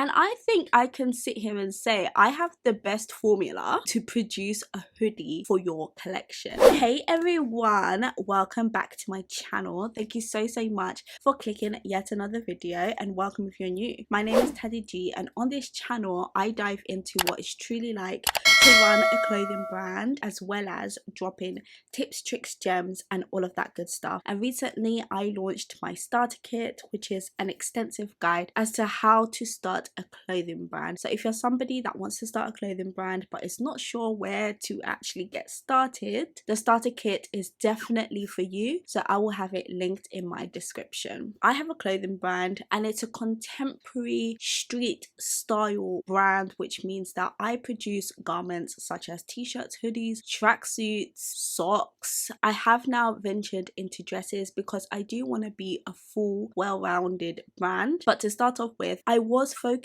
And I think I can sit here and say I have the best formula to produce a hoodie for your collection. Hey everyone, welcome back to my channel. Thank you so much for clicking yet another video, and welcome if you're new. My name is Teddy G, and on this channel I dive into what it's truly like to run a clothing brand, as well as dropping tips, tricks, gems, and all of that good stuff. And recently I launched my starter kit, which is an extensive guide as to how to start a clothing brand. So if you're somebody that wants to start a clothing brand but is not sure where to actually get started, the starter kit is definitely for you. So I will have it linked in my description. I have a clothing brand, and it's a contemporary street style brand, which means that I produce garments such as t-shirts, hoodies, tracksuits, socks. I have now ventured into dresses because I do want to be a full, well-rounded brand. But to start off with, I was focusing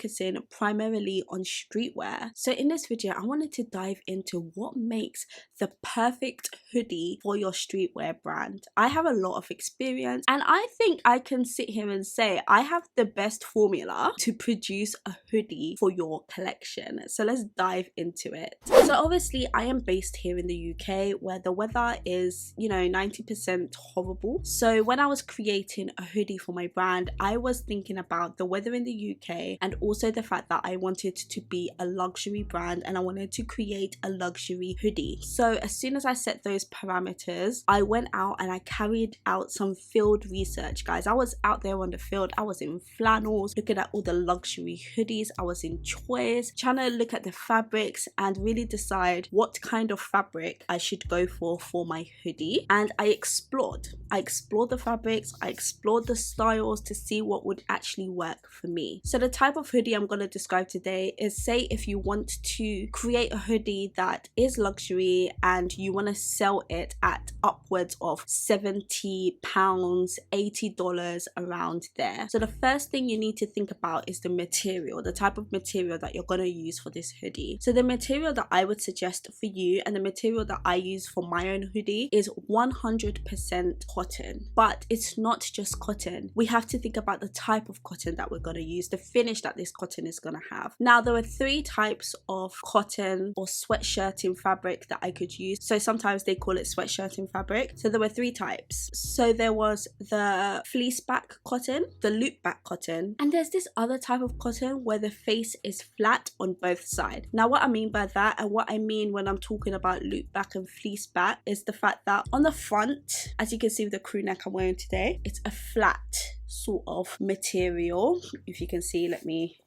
primarily on streetwear. So in this video, I wanted to dive into what makes the perfect hoodie for your streetwear brand. I have a lot of experience, and I think I can sit here and say I have the best formula to produce a hoodie for your collection. So let's dive into it. So obviously I am based here in the UK, where the weather is, 90% horrible. So when I was creating a hoodie for my brand, I was thinking about the weather in the UK, and also the fact that I wanted to be a luxury brand and I wanted to create a luxury hoodie. So as soon as I set those parameters, I went out and I carried out some field research, guys. I was out there on the field. I was in flannels, looking at all the luxury hoodies. I was in choice, trying to look at the fabrics and really decide what kind of fabric I should go for my hoodie. And I explored the fabrics, I explored the styles to see what would actually work for me. So the type of hoodie I'm going to describe today is, say if you want to create a hoodie that is luxury and you want to sell it at upwards of £70, $80, around there. So the first thing you need to think about is the material, the type of material that you're going to use for this hoodie. So the material that I would suggest for you, and the material that I use for my own hoodie, is 100% cotton. But it's not just cotton. We have to think about the type of cotton that we're going to use, the finish that this cotton is going to have. Now, there are 3 types of cotton or sweatshirting fabric that I could use. So sometimes they call it sweatshirting fabric. So there were 3 types. So there was the fleece back cotton, the loop back cotton, and there's this other type of cotton where the face is flat on both sides. Now, what I mean by that, and what I mean when I'm talking about loop back and fleece back, is the fact that on the front, as you can see with the crew neck I'm wearing today, it's a flat sort of material. If you can see, let me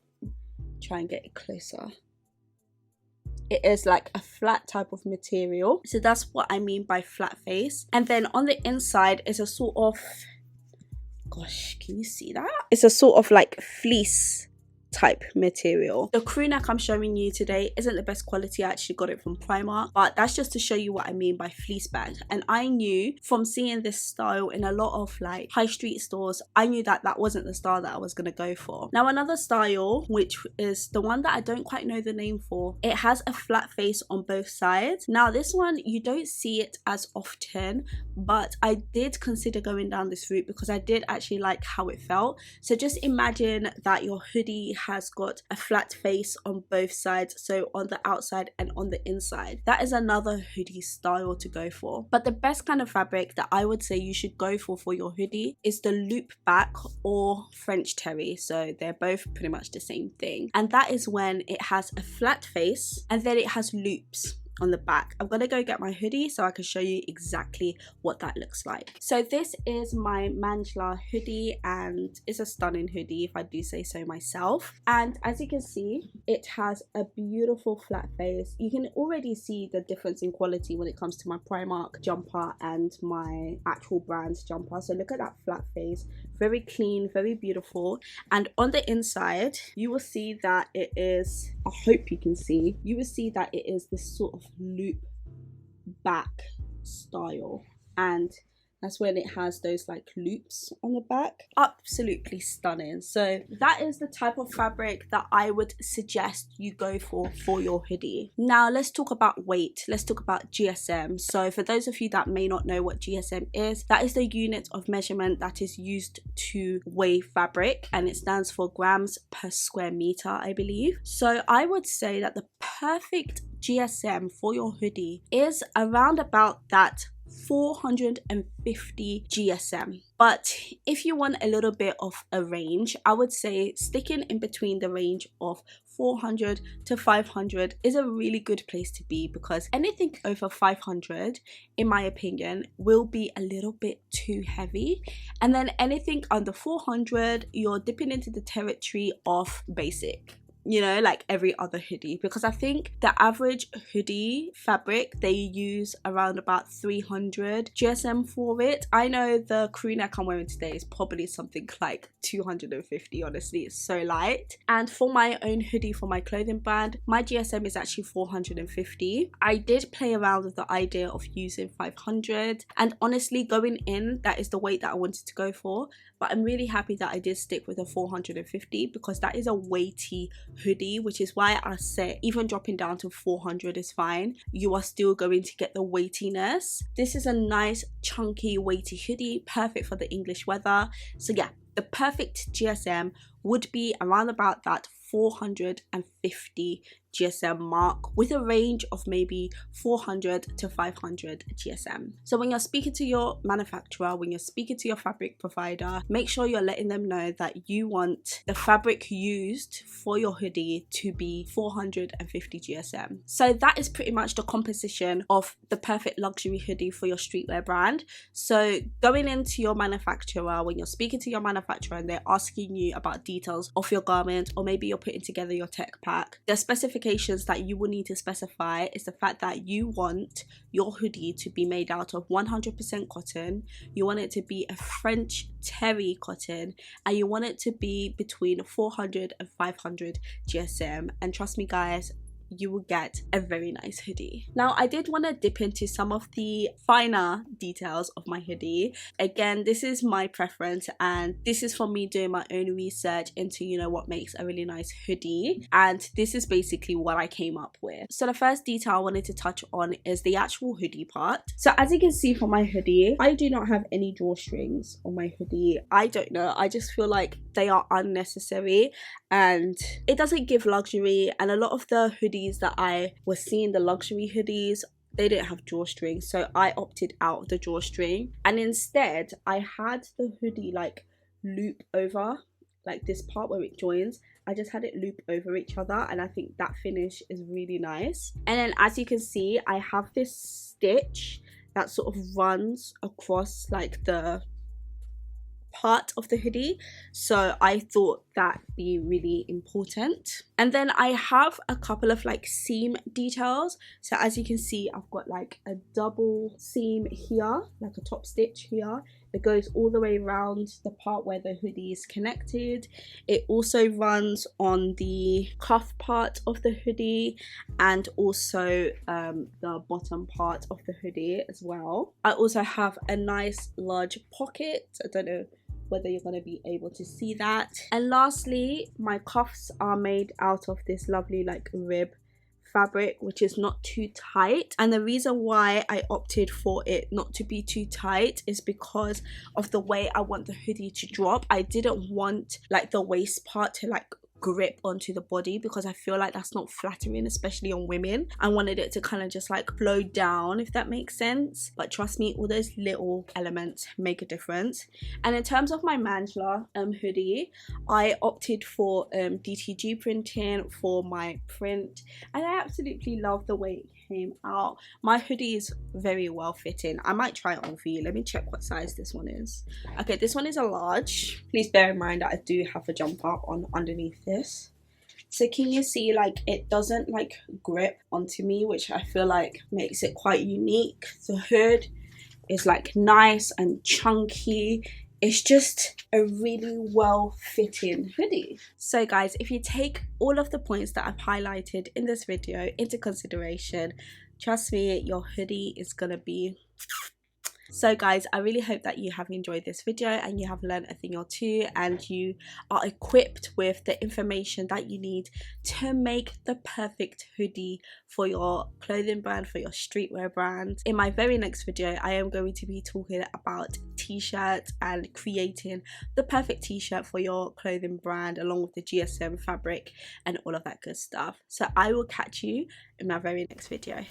try and get it closer. It is like a flat type of material. So that's what I mean by flat face. And then on the inside is a sort of, gosh, can you see that? It's a sort of like fleece type material. The crew neck I'm showing you today isn't the best quality. I actually got it from Primark, but that's just to show you what I mean by fleece back. And I knew from seeing this style in a lot of like high street stores, I knew that that wasn't the style that I was going to go for. Now, another style, which is the one that I don't quite know the name for, it has a flat face on both sides. Now, this one, you don't see it as often, but I did consider going down this route because I did actually like how it felt. So just imagine that your hoodie has got a flat face on both sides, so on the outside and on the inside. That is another hoodie style to go for. But the best kind of fabric that I would say you should go for your hoodie is the loop back or French terry. So they're both pretty much the same thing, and that is when it has a flat face and then it has loops on the back. I'm gonna go get my hoodie so I can show you exactly what that looks like. So this is my Manjla hoodie, and it's a stunning hoodie if I do say so myself. And as you can see, it has a beautiful flat face. You can already see the difference in quality when it comes to my Primark jumper and my actual brand's jumper. So look at that flat face, very clean, very beautiful. And on the inside, you will see that it is, I hope you can see, you will see that it is this sort of loop back style. And That's when it has those like loops on the back. Absolutely stunning. So that is the type of fabric that I would suggest you go for your hoodie. Now let's talk about weight. Let's talk about GSM. So for those of you that may not know what GSM is, that is the unit of measurement that is used to weigh fabric, and it stands for grams per square meter, I believe. So I would say that the perfect GSM for your hoodie is around about that 450 GSM. But if you want a little bit of a range, I would say sticking in between the range of 400 to 500 is a really good place to be, because anything over 500, in my opinion, will be a little bit too heavy. And then anything under 400, you're dipping into the territory of basic, you know, like every other hoodie, because I think the average hoodie fabric, they use around about 300 GSM for it. I know the crew neck I'm wearing today is probably something like 250. Honestly, it's so light. And for my own hoodie for my clothing brand, my GSM is actually 450. I did play around with the idea of using 500, and honestly, going in, that is the weight that I wanted to go for. But I'm really happy that I did stick with a 450, because that is a weighty hoodie, which is why I say even dropping down to 400 is fine. You are still going to get the weightiness. This is a nice chunky weighty hoodie, perfect for the English weather. So yeah, the perfect GSM would be around about that 450 GSM mark, with a range of maybe 400 to 500 GSM. So when you're speaking to your manufacturer, when you're speaking to your fabric provider, make sure you're letting them know that you want the fabric used for your hoodie to be 450 GSM. So that is pretty much the composition of the perfect luxury hoodie for your streetwear brand. So going into your manufacturer, when you're speaking to your manufacturer and they're asking you about details of your garment, or maybe you're putting together your tech pack, the specifications that you will need to specify is the fact that you want your hoodie to be made out of 100% cotton, you want it to be a French terry cotton, and you want it to be between 400 and 500 GSM. And trust me guys, you will get a very nice hoodie. Now I did want to dip into some of the finer details of my hoodie. Again, this is my preference, and this is from me doing my own research into, you know, what makes a really nice hoodie, and this is basically what I came up with. So the first detail I wanted to touch on is the actual hoodie part. So as you can see from my hoodie, I do not have any drawstrings on my hoodie. I don't know, I just feel like they are unnecessary and it doesn't give luxury. And a lot of the hoodies that I was seeing, the luxury hoodies, they didn't have drawstrings, so I opted out of the drawstring, and instead I had the hoodie like loop over, like this part where it joins, I just had it loop over each other, and I think that finish is really nice. And then as you can see, I have this stitch that sort of runs across like the part of the hoodie, so I thought that'd be really important. And then I have a couple of like seam details. So as you can see, I've got like a double seam here, like a top stitch here. It goes all the way around the part where the hoodie is connected. It also runs on the cuff part of the hoodie, and also the bottom part of the hoodie as well. I also have a nice large pocket. I don't know whether you're going to be able to see that. And lastly, my cuffs are made out of this lovely like rib fabric, which is not too tight. And the reason why I opted for it not to be too tight is because of the way I want the hoodie to drop. I didn't want like the waist part to like grip onto the body, because I feel like that's not flattering, especially on women. I wanted it to kind of just like flow down, if that makes sense. But trust me, all those little elements make a difference. And in terms of my Mandla hoodie, I opted for DTG printing for my print, and I absolutely love the way it came out. My hoodie is very well fitting. I might try it on for you. Let me check what size this one is. Okay, this one is a large. Please bear in mind that I do have a jumper on underneath this. So can you see, like, it doesn't like grip onto me, which I feel like makes it quite unique. The hood is like nice and chunky. It's just a really well fitting hoodie. So guys, if you take all of the points that I've highlighted in this video into consideration, trust me, your hoodie is gonna be So guys, I really hope that you have enjoyed this video and you have learned a thing or two, and you are equipped with the information that you need to make the perfect hoodie for your clothing brand, for your streetwear brand. In my very next video, I am going to be talking about t-shirts and creating the perfect t-shirt for your clothing brand, along with the GSM fabric and all of that good stuff. So I will catch you in my very next video.